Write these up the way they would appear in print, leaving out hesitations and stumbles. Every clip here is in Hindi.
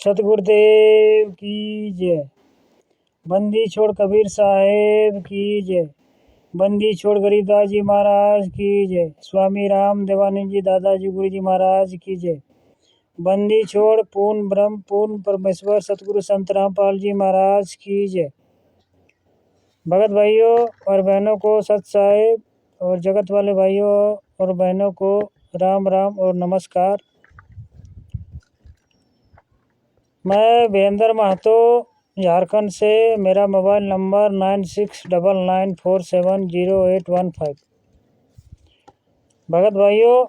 सतगुरुदेव की जय। बंदी छोड़ कबीर साहेब की जय। बंदी छोड़ गरीबदास जी महाराज की जय। स्वामी राम देवानंद जी दादाजी गुरु जी महाराज की जय। बंदी छोड़ पूर्ण ब्रह्म पूर्ण परमेश्वर सतगुरु संत रामपाल जी महाराज की जय। भगत भाइयों और बहनों को सत साहेब और जगत वाले भाइयों और बहनों को राम राम और नमस्कार। मैं वीरेंद्र महतो झारखंड से। मेरा मोबाइल नंबर 9699470815। भगत भाइयों,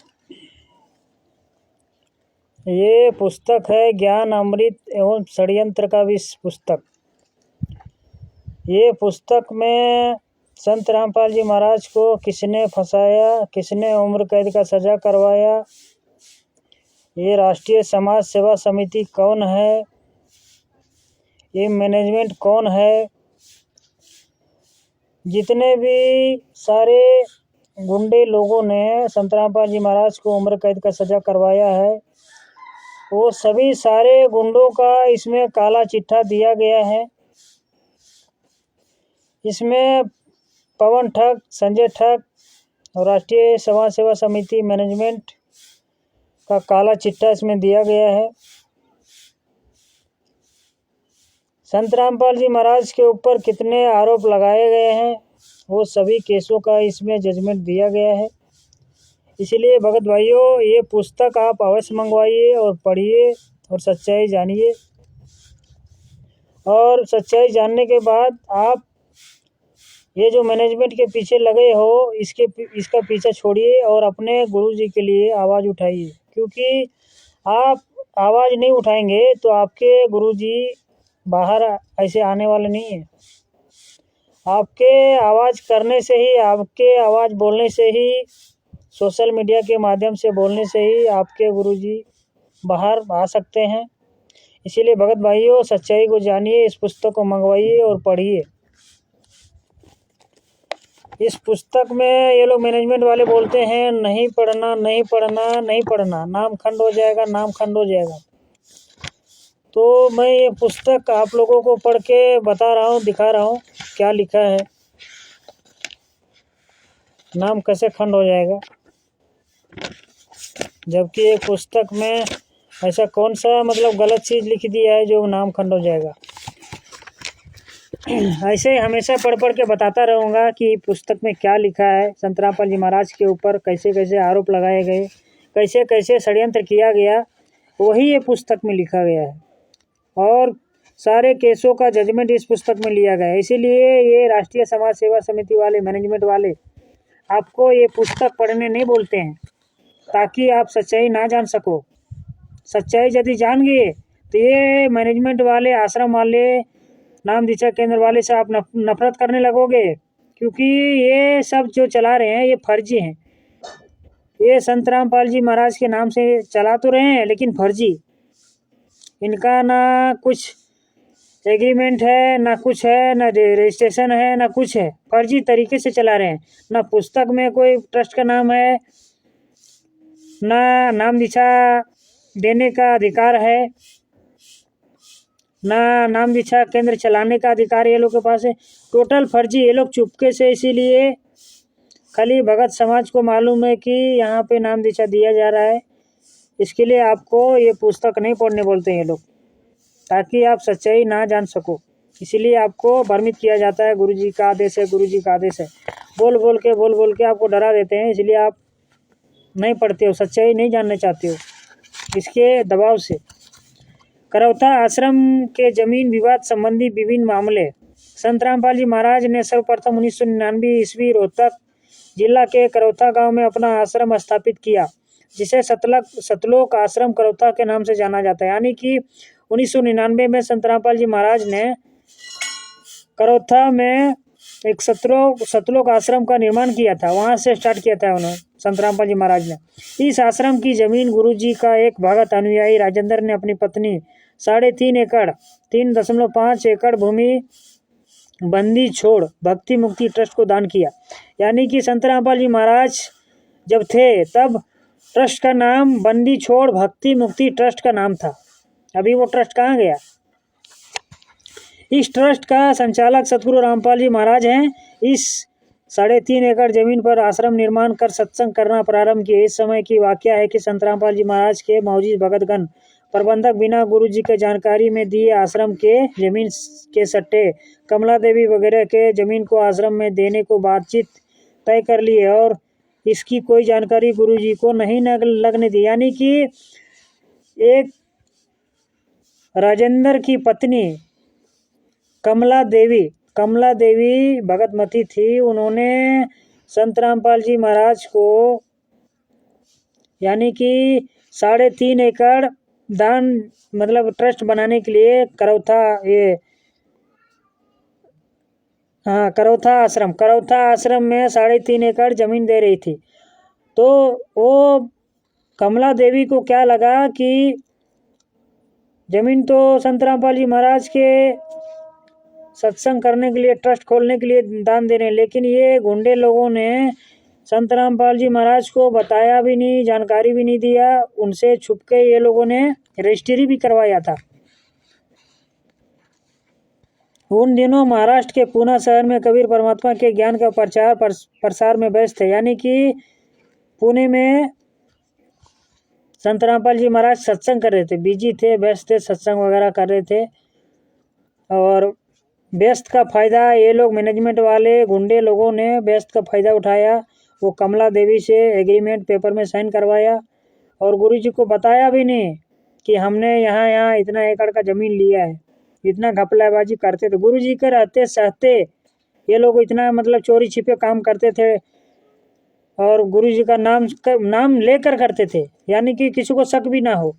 ये पुस्तक है ज्ञान अमृत एवं षड्यंत्र का विष पुस्तक। ये पुस्तक में संत रामपाल जी महाराज को किसने फंसाया, किसने उम्र कैद का सजा करवाया, ये राष्ट्रीय समाज सेवा समिति कौन है, ये मैनेजमेंट कौन है, जितने भी सारे गुंडे लोगों ने संत रामपाल जी महाराज को उम्र कैद का सजा करवाया है, वो सभी सारे गुंडों का इसमें काला चिट्ठा दिया गया है। इसमें पवन ठग, संजय ठग और राष्ट्रीय समाज सेवा समिति मैनेजमेंट का काला चिट्ठा इसमें दिया गया है। संत रामपाल जी महाराज के ऊपर कितने आरोप लगाए गए हैं, वो सभी केसों का इसमें जजमेंट दिया गया है। इसलिए भगत भाइयों, ये पुस्तक आप अवश्य मंगवाइए और पढ़िए और सच्चाई जानिए। और सच्चाई जानने के बाद आप ये जो मैनेजमेंट के पीछे लगे हो, इसका पीछा छोड़िए और अपने गुरुजी के लिए आवाज़ उठाइए। क्योंकि आप आवाज़ नहीं उठाएंगे तो आपके गुरुजी बाहर ऐसे आने वाले नहीं हैं। आपके आवाज़ करने से ही, आपके आवाज़ बोलने से ही, सोशल मीडिया के माध्यम से बोलने से ही आपके गुरुजी बाहर आ सकते हैं। इसीलिए भगत भाइयों, सच्चाई को जानिए, इस पुस्तक को मंगवाइए और पढ़िए। इस पुस्तक में ये लोग मैनेजमेंट वाले बोलते हैं नहीं पढ़ना, नहीं पढ़ना, नहीं पढ़ना, नाम खंड हो जाएगा, नाम खंड हो जाएगा। तो मैं ये पुस्तक आप लोगों को पढ़ के बता रहा हूँ, दिखा रहा हूँ क्या लिखा है, नाम कैसे खंड हो जाएगा। जबकि एक पुस्तक में ऐसा कौन सा गलत चीज़ लिख दिया है जो नाम खंड हो जाएगा। ऐसे हमेशा पढ़ के बताता रहूँगा कि पुस्तक में क्या लिखा है। संत रामपाल जी महाराज के ऊपर कैसे कैसे आरोप लगाए गए, कैसे कैसे षड्यंत्र किया गया, वही ये पुस्तक में लिखा गया है। और सारे केसों का जजमेंट इस पुस्तक में लिया गया है। इसीलिए ये राष्ट्रीय समाज सेवा समिति वाले, मैनेजमेंट वाले आपको ये पुस्तक पढ़ने नहीं बोलते हैं, ताकि आप सच्चाई ना जान सको। सच्चाई यदि जान गए तो ये मैनेजमेंट वाले, आश्रम वाले, नाम दीक्षा केंद्र वाले से आप नफरत करने लगोगे। क्योंकि ये सब जो चला रहे हैं ये फर्जी हैं। ये संत रामपाल जी महाराज के नाम से चला तो रहे हैं, लेकिन फर्जी। इनका ना कुछ एग्रीमेंट है, ना कुछ है, ना रजिस्ट्रेशन है, ना कुछ है। फर्जी तरीके से चला रहे हैं। ना पुस्तक में कोई ट्रस्ट का नाम है, ना नाम दीक्षा देने का अधिकार है, ना नाम दीक्षा केंद्र चलाने का अधिकार ये लोग के पास है। टोटल फर्जी। ये लोग चुपके से, इसीलिए खाली भगत समाज को मालूम है कि यहाँ पे नाम दीक्षा दिया जा रहा है। इसके लिए आपको ये पुस्तक नहीं पढ़ने बोलते हैं ये लोग, ताकि आप सच्चाई ना जान सको। इसीलिए आपको भ्रमित किया जाता है, गुरुजी का आदेश है, गुरुजी का आदेश है, बोल बोल के आपको डरा देते हैं। इसलिए आप नहीं पढ़ते हो, सच्चाई नहीं जानना चाहते हो, इसके दबाव से। करौथा आश्रम के जमीन विवाद संबंधी विभिन्न मामले। संत रामपाल जी महाराज ने सर्वप्रथम 1999 ईस्वी रोहतक जिला के करौथा गांव में अपना आश्रम स्थापित किया, जिसे सतलोक आश्रम करौथा के नाम से जाना जाता है। यानी कि 1999 में संत रामपाल जी महाराज ने करौथा में एक सतलोक आश्रम का निर्माण किया था। वहां से स्टार्ट किया था उन्होंने, संत रामपाल जी महाराज ने। इस आश्रम की जमीन गुरुजी का एक भगत अनुयायी राजेंद्र ने अपनी पत्नी 3.5 एकड़ 3.5 एकड़ भूमि बंदी छोड़ भक्ति मुक्ति ट्रस्ट को दान किया। यानी कि संत रामपाल जी महाराज जब थे तब ट्रस्ट का नाम बंदी छोड़ भक्ति मुक्ति ट्रस्ट का नाम था। अभी वो ट्रस्ट कहाँ गया? इस ट्रस्ट का संचालक सतगुरु रामपाल जी महाराज हैं। इस 3.5 एकड़ जमीन पर आश्रम निर्माण कर सत्संग करना प्रारंभ किए। इस समय की वाकया है कि संत रामपाल जी महाराज के मौजूद भगतगण प्रबंधक बिना गुरु जी के जानकारी में दिए आश्रम के जमीन के सट्टे कमला देवी वगैरह के जमीन को आश्रम में देने को बातचीत तय कर लिए और इसकी कोई जानकारी गुरु जी को नहीं लगने दी। यानी कि एक राजेंद्र की पत्नी कमला देवी भगतमती थी। उन्होंने संत रामपाल जी महाराज को यानी कि 3.5 एकड़ दान मतलब ट्रस्ट बनाने के लिए करौथा आश्रम में 3.5 एकड़ जमीन दे रही थी। तो वो कमला देवी को क्या लगा कि जमीन तो संत रामपाल जी महाराज के सत्संग करने के लिए ट्रस्ट खोलने के लिए दान दे रहे हैं, लेकिन ये गुंडे लोगों ने संत रामपाल जी महाराज को बताया भी नहीं, जानकारी भी नहीं दिया। उनसे छुपके ये लोगों ने रजिस्ट्री भी करवाया था। उन दिनों महाराष्ट्र के पूना शहर में कबीर परमात्मा के ज्ञान का प्रचार प्रसार में व्यस्त थे। यानी कि पुणे में संत रामपाल जी महाराज सत्संग कर रहे थे, बिजी थे, व्यस्त थे, सत्संग वगैरह कर रहे थे। और व्यस्त का फ़ायदा ये लोग मैनेजमेंट वाले गुंडे लोगों ने व्यस्त का फ़ायदा उठाया। वो कमला देवी से एग्रीमेंट पेपर में साइन करवाया और गुरु जी को बताया भी नहीं कि हमने यहाँ इतना एकड़ का ज़मीन लिया है। इतना घपलाबाजी करते थे। गुरु जी के रहते सहते ये लोग इतना मतलब चोरी छिपे काम करते थे और गुरु जी का नाम लेकर करते थे, यानी कि किसी को शक भी ना हो।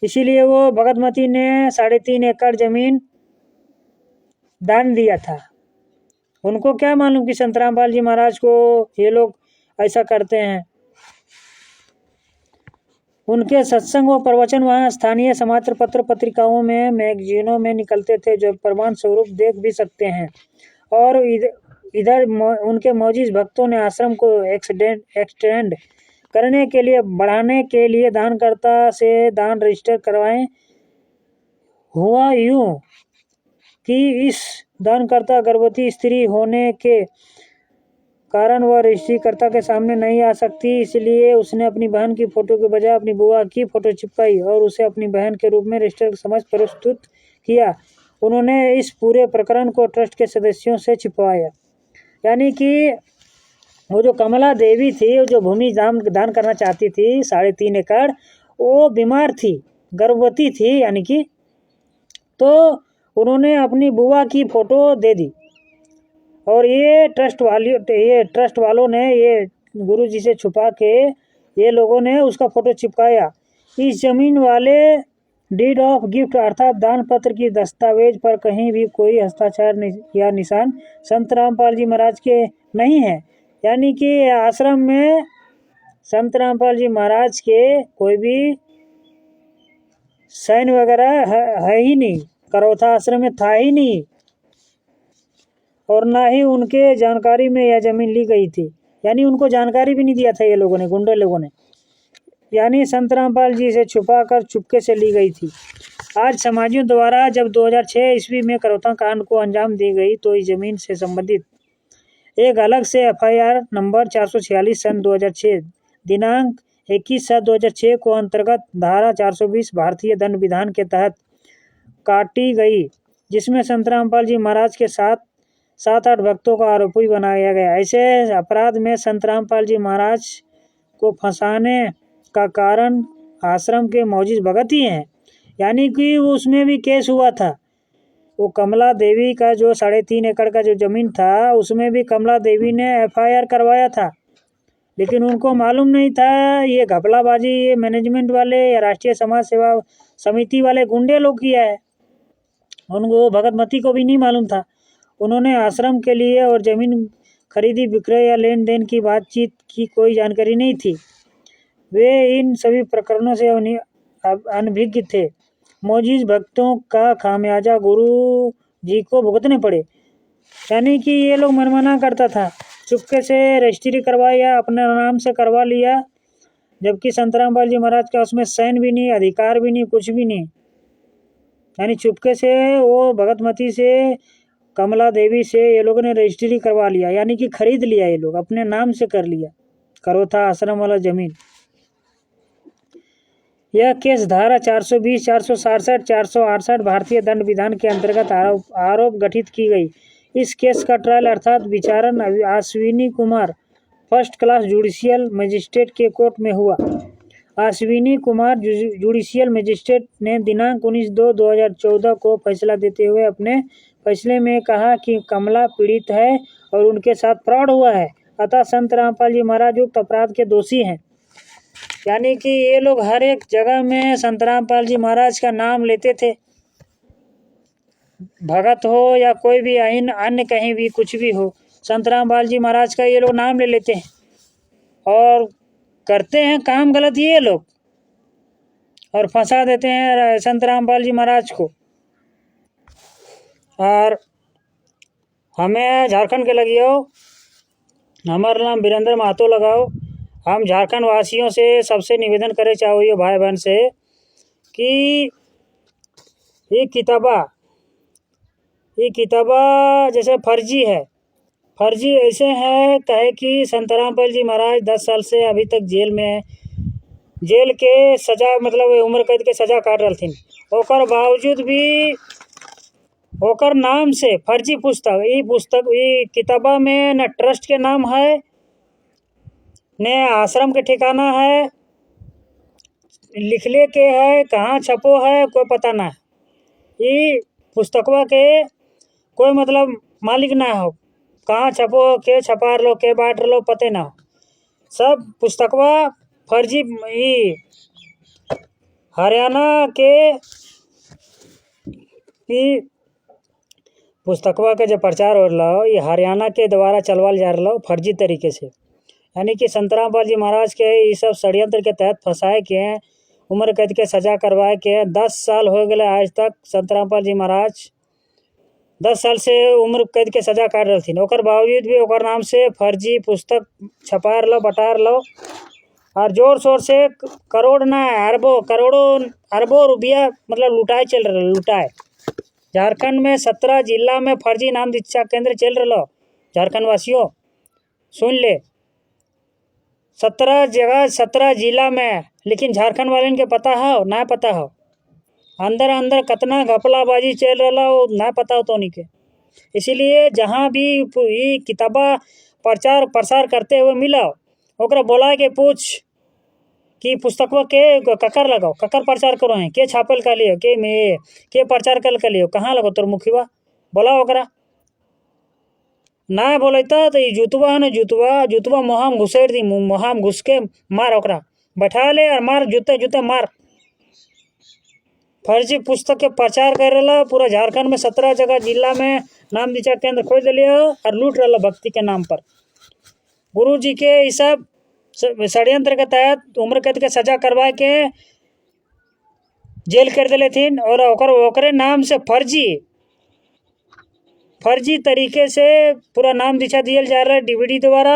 इसीलिए वो भगतमती ने 3.5 एकड़ जमीन दान दिया था। उनको क्या मालूम कि संत रामपाल जी महाराज को ये लोग ऐसा करते हैं। उनके सत्संग व प्रवचन वहाँ स्थानीय समाचार पत्र पत्रिकाओं में मैगजीनों में निकलते थे, जो प्रमाण स्वरूप देख भी सकते हैं। और इधर उनके मौजूद भक्तों ने आश्रम को एक्सटेंड करने के लिए बढ़ाने के लिए दानकर्ता से दान रजिस्टर करवाएं। हुआ यूं कि इस दानकर्ता गर्भवती स्त्री होने के कारण वह रजिस्ट्रीकर्ता के सामने नहीं आ सकती, इसलिए उसने अपनी बहन की फोटो के बजाय अपनी बुआ की फोटो चिपकाई और उसे अपनी बहन के रूप में रजिस्टर समझ प्रस्तुत किया। उन्होंने इस पूरे प्रकरण को ट्रस्ट के सदस्यों से छिपवाया। यानी कि वो जो कमला देवी थी, जो भूमि दान करना चाहती थी 3.5 एकड़, वो बीमार थी, गर्भवती थी यानी कि, तो उन्होंने अपनी बुआ की फ़ोटो दे दी और ये ट्रस्ट वालों ने ये गुरु जी से छुपा के ये लोगों ने उसका फ़ोटो चिपकाया। इस ज़मीन वाले डीड ऑफ गिफ्ट अर्थात दान पत्र की दस्तावेज पर कहीं भी कोई हस्ताक्षर या निशान संत रामपाल जी महाराज के नहीं है। यानी कि आश्रम में संत रामपाल जी महाराज के कोई भी साइन वगैरह है ही नहीं, करौथा आश्रम में था ही नहीं और ना ही उनके जानकारी में यह ज़मीन ली गई थी। यानी उनको जानकारी भी नहीं दिया था ये लोगों ने, गुंडे लोगों ने। यानी संत रामपाल जी से छुपा कर चुपके से ली गई थी। आज समाजियों द्वारा जब 2006 ईस्वी में करौता कांड को अंजाम दी गई तो इस जमीन से संबंधित एक अलग से FIR नंबर 446 सन 2006 दिनांक 21/7/2006 को अंतर्गत धारा 420 भारतीय दंड विधान के तहत काटी गई, जिसमें संत रामपाल जी महाराज के साथ 7-8 भक्तों को आरोपी बनाया गया। ऐसे अपराध में संत रामपाल जी महाराज को फंसाने का कारण आश्रम के मौजूद भगत ही हैं। यानी कि उसमें भी केस हुआ था। वो कमला देवी का जो 3.5 एकड़ का जो ज़मीन था उसमें भी कमला देवी ने FIR करवाया था, लेकिन उनको मालूम नहीं था ये घपलाबाजी ये मैनेजमेंट वाले या राष्ट्रीय समाज सेवा समिति वाले गुंडे लोग किया है। उनको भगतमती को भी नहीं मालूम था। उन्होंने आश्रम के लिए और ज़मीन खरीदी विक्रय या लेन देन की बातचीत की कोई जानकारी नहीं थी। वे इन सभी प्रकरणों से अनभिज्ञ थे। मौजूद भक्तों का खामियाजा गुरु जी को भुगतने पड़े। यानी कि ये लोग मनमाना करता था, चुपके से रजिस्ट्री करवाया, अपने नाम से करवा लिया जबकि संतराम पाल जी महाराज का उसमें सैन भी नहीं, अधिकार भी नहीं, कुछ भी नहीं। यानी चुपके से वो भगतमती से, कमला देवी से ये लोगों ने रजिस्ट्री करवा लिया, यानी कि खरीद लिया, ये लोग अपने नाम से कर लिया करोथा आश्रम वाला जमीन। यह केस धारा 420, 467, 468 भारतीय दंड विधान के अंतर्गत आरोप गठित की गई। इस केस का ट्रायल अर्थात विचारण Ashwini Kumar first class judicial magistrate के कोर्ट में हुआ। अश्विनी कुमार जुडिशियल मजिस्ट्रेट ने दिनांक 19/2/2014 को फैसला देते हुए अपने फैसले में कहा कि कमला पीड़ित है और उनके साथ फ्रॉड हुआ है, अतः संत रामपाल जी महाराज उक्त अपराध के दोषी हैं। यानी कि ये लोग हर एक जगह में संत रामपाल जी महाराज का नाम लेते थे, भगत हो या कोई भी अन्य कहीं भी कुछ भी हो, संत रामपाल जी महाराज का ये लोग नाम ले लेते हैं और करते हैं काम गलत ये लोग, और फंसा देते हैं संत रामपाल जी महाराज को। और हमें झारखंड के लगियो, हमारा नाम वीरेंद्र महतो लगाओ। हम झारखंड वासियों से सबसे निवेदन करे चाहो भाई बहन से कि ये किताबा जैसे फर्जी है, फर्जी ऐसे है कहे कि संत रामपाल जी महाराज 10 साल से अभी तक जेल में है, जेल के सजा मतलब उम्र कैद के सजा काट रही थी, ओकर बावजूद भी ओकर नाम से फर्जी पुस्तक ये किताबा में न ट्रस्ट के नाम है, न आश्रम के ठिकाना है, लिखले के है, कहाँ छपो है कोई पता ना है। ये पुस्तकवा के कोई मतलब मालिक ना हो, कहाँ छपो, के छपा लो, के बांट लो, पते ना हो। सब पुस्तकवा फर्जी। ये हरियाणा के पुस्तकवा के जो प्रचार हो रहा हो, ये हरियाणा के द्वारा चलवाल जा रहा हो फर्जी तरीके से। यानी कि संत रामपाल जी महाराज के ये सब षड्यंत्र के तहत फंसाए के हैं, उम्र कैद के सजा करवाए के हैं। 10 साल हो गए आज तक संत रामपाल जी महाराज 10 साल से उम्र कैद के सजा काट रही थी, ओकर बावजूद भी ओकर नाम से फर्जी पुस्तक छपार लो, बटार लो, और जोर शोर से करोड़ ना अरबों रुपया मतलब लुटाए। झारखंड में 17 जिला में फर्जी नाम दीक्षा केंद्र चल रहा। झारखंड वासियों सुन ले, 17 जगह 17 जिला में, लेकिन झारखंड वाले के पता हो ना पता हो, अंदर कितना घपलाबाजी चल रहा हो ना पता हो तो नहीं के। इसीलिए जहाँ भी ये किताबा प्रचार प्रसार करते हुए मिला, ओकरा बोला के पूछ कि पुस्तकवा के ककर लगाओ, ककर प्रचार करो हैं, के छापल कर लियो, के प्रचार कर लियो, कहाँ लगो तोर मुखिया, बोला ओकरा ना बोलता तो ये जुतवा है ना, जुतवा मोहाम घुसेड़ दी, मोहाम घुस के मार, ओकरा बैठा ले और मार, जूते मार। फर्जी पुस्तक के प्रचार कर रहा पूरा झारखंड में 17 जगह जिला में नाम दीक्षा केंद्र खोज लिया और लूट रहा भक्ति के नाम पर। गुरु जी के ये सब षड्यंत्र के तहत उम्र कैद के सजा करवा के जेल कर दिले थी, और ओकरे नाम से फर्जी तरीके से पूरा नाम दीक्षा दिया जा रहा है डीवीडी द्वारा,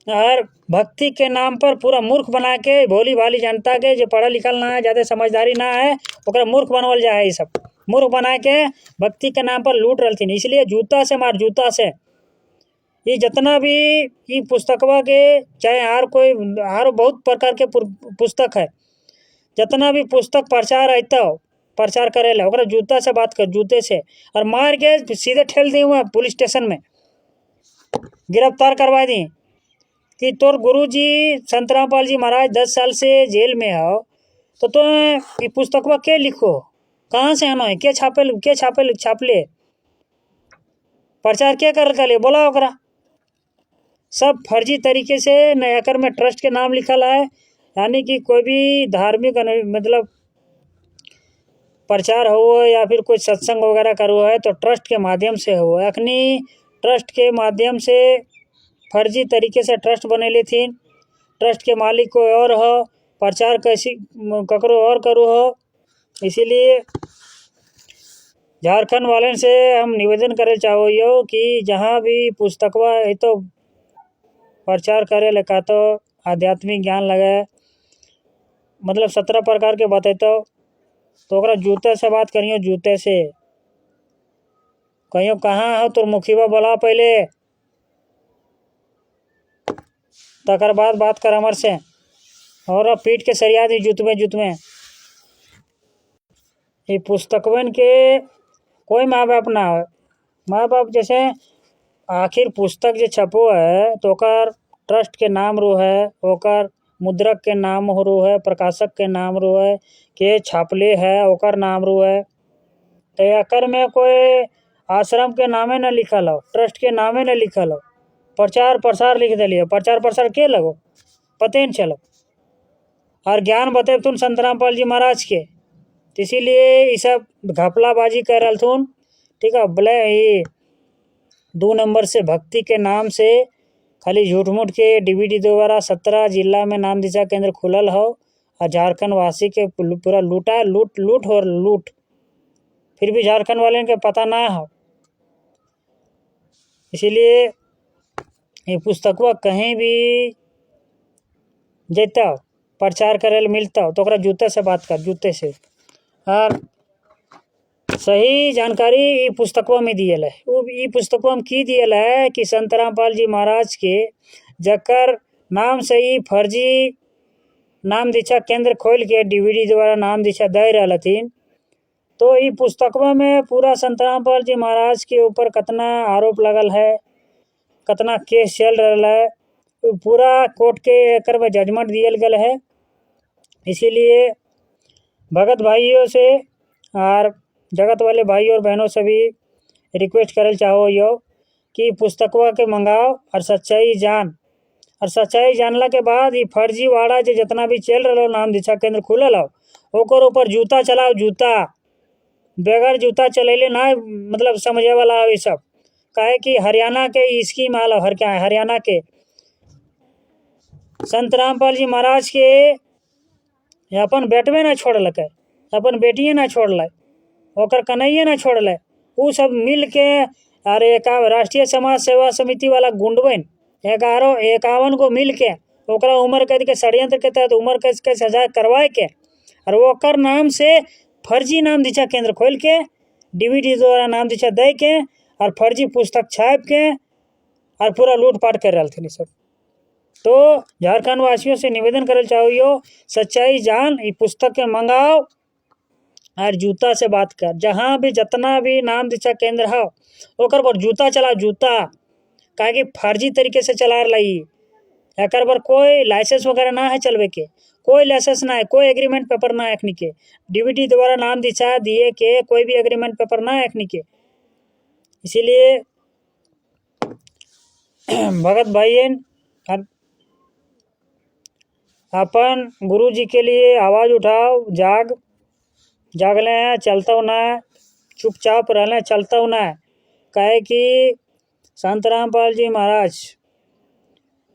और भक्ति के नाम पर पूरा मूर्ख बना के भोली भाली जनता के जो पढ़ा लिखल ना है, ज़्यादा समझदारी ना है, ओकरा मूर्ख बनवल जाए। ये सब मूर्ख बना के भक्ति के नाम पर लूट रही थी। इसलिए जूता से मार, जूता से ये जितना भी ये पुस्तकवा के चाहे और बहुत प्रकार के पुस्तक है, जितना भी पुस्तक प्रचार करेला ओकरा जूता से बात कर, जूते से, और मार के सीधे ठेल दी हुआ पुलिस स्टेशन में, गिरफ्तार करवा दी कि तोर गुरुजी संत रामपाल जी महाराज 10 साल से जेल में हो, तो ये पुस्तकवा के लिखो, कहाँ से आना है, के छापले प्रचार क्या कर ले, बोला ओकरा। सब फर्जी तरीके से नयाकर में ट्रस्ट के नाम लिखल है, यानी कि कोई भी धार्मिक मतलब प्रचार हो या फिर कोई सत्संग वगैरह करो है तो ट्रस्ट के माध्यम से हो। अखनी ट्रस्ट के माध्यम से फर्जी तरीके से ट्रस्ट बनेली थी, ट्रस्ट के मालिक कोई और हो, प्रचार कैसी ककरो और करो हो। इसीलिए झारखंड वाले से हम निवेदन करे चाहो कि जहाँ भी पुस्तकवा है तो प्रचार करे लगा तो आध्यात्मिक ज्ञान लगे, मतलब 17 प्रकार के बतेतो। तो ओकरा जूते से बात करियो, जूते से कहियो कहाँ हो तोर मुखिया बोला पहले, तकर बाद बात कर हमर से। और पीट के सरिया दी जुतवे। ये पुस्तकवन के कोई माँ बाप ना हो। माँ बाप जैसे आखिर पुस्तक जो छपो है तो ओकर ट्रस्ट के नाम रो है, ओकर मुद्रक के नाम हो रो है, प्रकाशक के नाम रो है, के छापले है ओकर नाम रो है। तो एकर में कोई आश्रम के नामे न लिखल हो, ट्रस्ट के नामे न लिखल हो, प्रचार प्रसार लिख दिलिए। प्रचार प्रसार के लगो पते न चलो। और ज्ञान बते तुम संत रामपाल जी महाराज के, तो इसीलिए ये सब घपलाबाजी कर रहा थून। ठीक है, बोले ये 2 नंबर से भक्ति के नाम से खाली झूठ मूठ के डीवीडी द्वारा 17 जिला में नाम दिशा केंद्र खुलल हो और झारखंड वासी के पूरा लूट। फिर भी झारखंड वाले के पता ना हो। इसीलिए ये पुस्तकवा कहीं भी जैता प्रचार करे मिलता हो तो ओकरा जूते से बात कर, जूते से। और सही जानकारी ये पुस्तकवा में दियल है। वो ये पुस्तकवा में की दियल है कि संत रामपाल जी महाराज के जकर नाम से ही फर्जी नाम दीक्षा केंद्र खोल के डीवीडी द्वारा नाम दीक्षा दे रहथिन। तो ये पुस्तकवा में पूरा संत रामपाल जी महाराज के ऊपर कितना आरोप लगल है, कितना केस चल रहा है, पूरा कोर्ट के एकर में जजमेंट दियल गल है। इसीलिए भगत भाइयों से और जगत वाले भाई और बहनों से भी रिक्वेस्ट करल चाहो यो कि पुस्तकवा के मंगाओ और सच्चाई जान। और सच्चाई जानला के बाद ये फर्जी वाड़ा जो जितना भी चल रहा नाम दीक्षा केंद्र खुलल हो ओकर ऊपर जूता चलाओ, जूता बगैर जूता चलेले ना, मतलब समझे वाला ये सब। काहे कि हरियाणा के स्कीम आल हरियाणा के संत रामपाल जी महाराज के अपन बेटवे ना छोड़लक, अपन बेटिए ना छोड़ल, ओकर कन्हैया ना छोड़ल। वो सब मिल के अरे राष्ट्रीय समाज सेवा समिति वाला गुंडवन 51 को मिल के ओकरा उम्र कैद के षड्यंत्र के तहत उम्र कैद के सजा करवाए के और ओकर नाम से फर्जी नाम दीक्षा केंद्र खोल के डीवीडी द्वारा नाम दीक्षा दे के और फर्जी पुस्तक छाप के और पूरा लूटपाट कर रहे थे सब। तो झारखंड वासियों से निवेदन करल चाहिए सच्चाई जान, ये पुस्तक के मंगाओ और जूता से बात कर। जहाँ भी जितना भी नाम दीक्षा केंद्र हो ओकर पर जूता चला, जूता काहे कि फर्जी तरीके से चला रही। एकर पर कोई लाइसेंस वगैरह ना है चलवे के, कोई लाइसेंस ना है, कोई एग्रीमेंट पेपर ना है अखनी के। डीवीडी द्वारा नाम दीक्षा दिए के कोई भी एग्रीमेंट पेपर ना है अखनी के। इसीलिए भगत भाई अपन गुरु जी के लिए आवाज़ उठाओ, जागले हैं, चलता हूँ ना, चुपचाप रहना, चलता हूँ ना। काहे कि संत रामपाल जी महाराज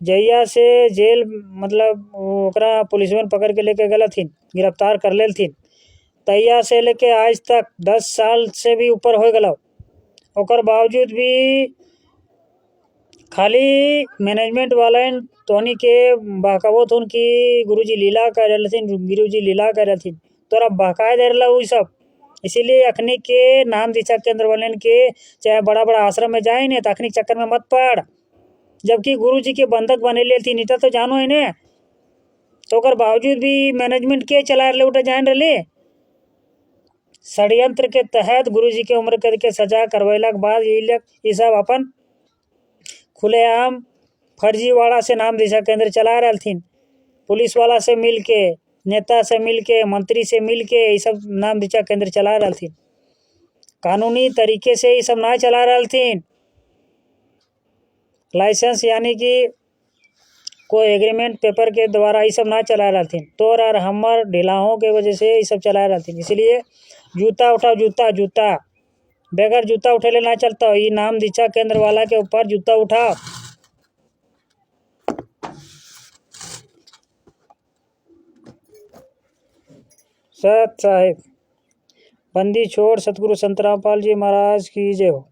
जहिया से जेल मतलब ओकरा पुलिसवन पकड़ के लेके गल थी, गिरफ्तार कर लेल थी, तहिया से लेके आज तक 10 साल से भी ऊपर हो गल। ओकर बावजूद भी खाली मैनेजमेंट वाले तोनी के बहकावत हूँ कि गुरुजी लीला कर रहथिन, गुरुजी लीला कर रहथिन, तोरा बहकाए दे रहा वही सब। इसीलिए अखनी के नाम दीक्षा केंद्र वाले के चाहे बड़ा बड़ा आश्रम में जाए न तो अखनी चक्कर में मत पड़। जबकि गुरुजी के बंधक बने ले थी नीता तो जानो है ने, तो ओकर बावजूद भी मैनेजमेंट के चला रहे उठे जान रहे। षड्यंत्र के तहत गुरुजी के उम्र कैद के सजा करवैला के बाद ये सब अपन खुलेआम फर्जीवाड़ा से नाम दीक्षा केंद्र चला रहे थी। पुलिस वाला से मिल के, नेता से मिल के, मंत्री से मिल के ये सब नाम दीक्षा केंद्र चला रहे थी। कानूनी तरीके से ये सब ना चला रहे थी। लाइसेंस यानी कि कोई एग्रीमेंट पेपर के द्वारा ये सब ना चला रहे थी। तोर और हमर ढिलाहों के वजह से ये सब चला रहे थी। इसलिए जूता उठाओ, जूता बगैर जूता उठेले ना चलता हो। ये नाम दीक्षा केंद्र वाला के ऊपर जूता उठाओ। सत साहिब बंदी छोड़ सतगुरु संत रामपाल जी महाराज की जय हो।